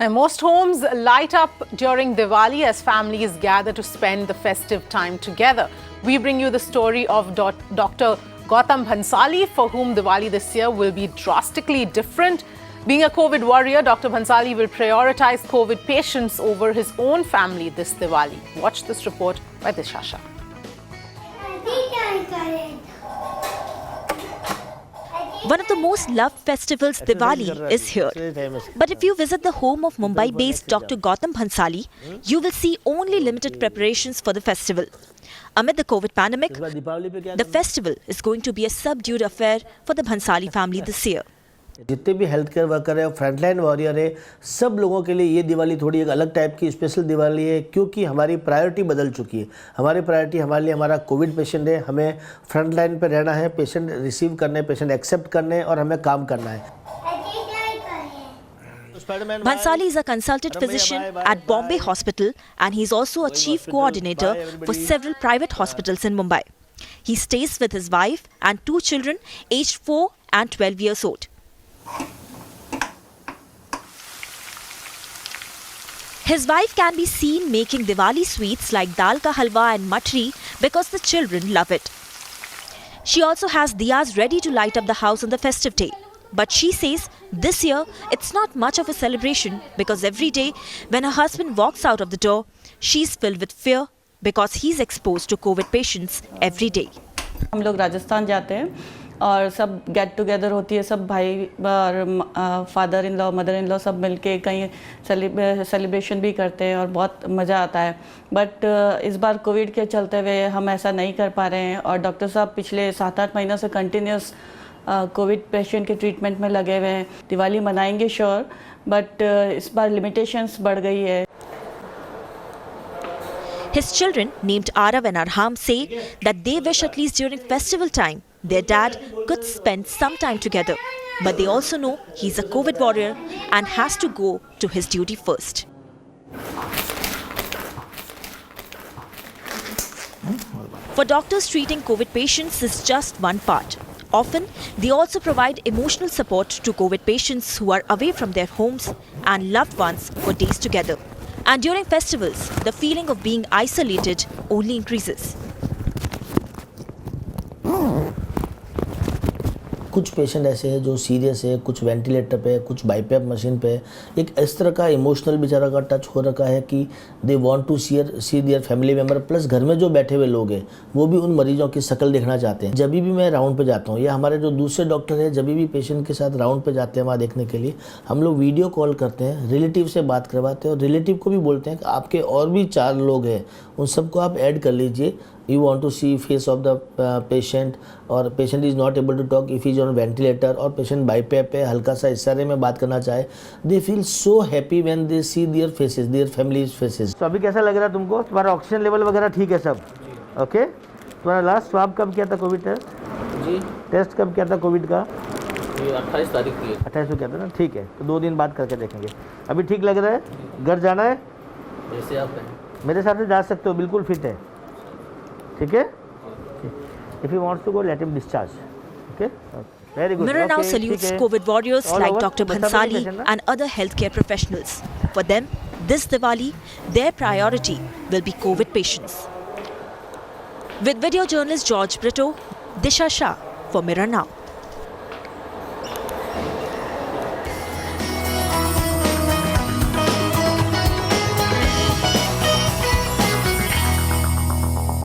And most homes light up during Diwali as families gather to spend the festive time together. We bring you the story of Dr. Gautam Bhansali, for whom Diwali this year will be drastically different. Being a COVID warrior, Dr. Bhansali will prioritize COVID patients over his own family this Diwali. Watch this report by Disha Shah. One of the most loved festivals, Diwali, is here. But if you visit the home of Mumbai-based Dr. Gautam Bhansali, you will see only limited preparations for the festival. Amid the COVID pandemic, the festival is going to be a subdued affair for the Bhansali family this year. जितने भी health care worker है, frontline warrior है, सब लोगों के लिए ये दिवाली थोड़ी एक अलग टाइप की स्पेशल दिवाली है, क्योंकि हमारी प्रायोरिटी बदल चुकी है। हमारी प्रायोरिटी हमारे लिए हमारा कोविड पेशेंट है, हमें फ्रंटलाइन पे रहना है, पेशेंट रिसीव करने, पेशेंट एक्सेप्ट करने और हमें काम करना है। Bhansali is a consultant physician at Bombay Hospital and he is also a chief coordinator for several private hospitals in Mumbai. He stays with his wife and two children aged 4 and 12 years old. His wife can be seen making Diwali sweets like dal ka halwa and matri because the children love it. She also has diyas ready to light up the house on the festive day. But she says this year it's not much of a celebration because every day when her husband walks out of the door, she's filled with fear because he's exposed to COVID patients every day. हम लोग राजस्थान जाते हैं और सब get together होती है, सब भाई और father in law mother in law सब मिलके कहीं सेलिब्रेशन भी करते हैं और बहुत मज़ा आता है। बट इस बार कोविड के चलते हुए हम ऐसा नहीं कर पा रहे हैं और डॉक्टर साहब पिछले 7-8 महीनों से कंटिन्यूस कोविड पेशेंट के ट्रीटमेंट में लगे हुए हैं। दिवाली मनाएंगे श्योर, बट इस बार लिमिटेशंस बढ़ गई है। His children, named Arav and Arham, say that they wish at least during festival time their dad could spend some time together. But they also know he's a COVID warrior and has to go to his duty first. For doctors, treating COVID patients is just one part. Often, they also provide emotional support to COVID patients who are away from their homes and loved ones for days together. And during festivals, the feeling of being isolated only increases. कुछ patient ऐसे हैं जो serious है, कुछ ventilator पे, कुछ BiPAP machine पे। एक इस तरह का इमोशनल बेचारा का टच हो रखा है कि they want to see their family member, plus घर में जो बैठे हुए लोग हैं वो भी उन मरीजों की शक्ल देखना चाहते हैं। जब भी मैं राउंड पे जाता हूँ या हमारे जो दूसरे डॉक्टर हैं जब भी पेशेंट के साथ राउंड पे जाते हैं वहाँ देखने के लिए, हम लोग वीडियो कॉल करते हैं, रिलेटिव से बात करवाते हैं और रिलेटिव को भी बोलते हैं कि आपके और भी 4 लोग हैं, उन सबको आप ऐड कर लीजिए। You want to see face of the patient और patient is not able to talk if he is on ventilator और patient BiPAP है, हल्का सा इशारे में बात करना चाहे, they feel so happy when they see their faces, their family's faces. तो अभी कैसा लग रहा है तुमको? तुम्हारा ऑक्सीजन लेवल वगैरह ठीक है सब? ओके? तुम्हारा लास्ट स्वाब कब किया था कोविड टेस्ट? जी। टेस्ट कब किया था कोविड का? 28 तारीख की। 28 को किया था ना? ठीक है, तो 2 दिन बाद करके देखेंगे। अभी ठीक लग रहा है? घर जाना है? जैसे आप कहें। मेरे साथ जा सकते हो, बिल्कुल फिट है। ठीक है? If he wants to go, let him discharge. Okay? Very good. Mirror now salutes COVID warriors All like over. Dr. Bhansali and other healthcare professionals. For them, this Diwali, their priority will be COVID patients. With video journalist George Brito, Disha Shah for Mirror Now.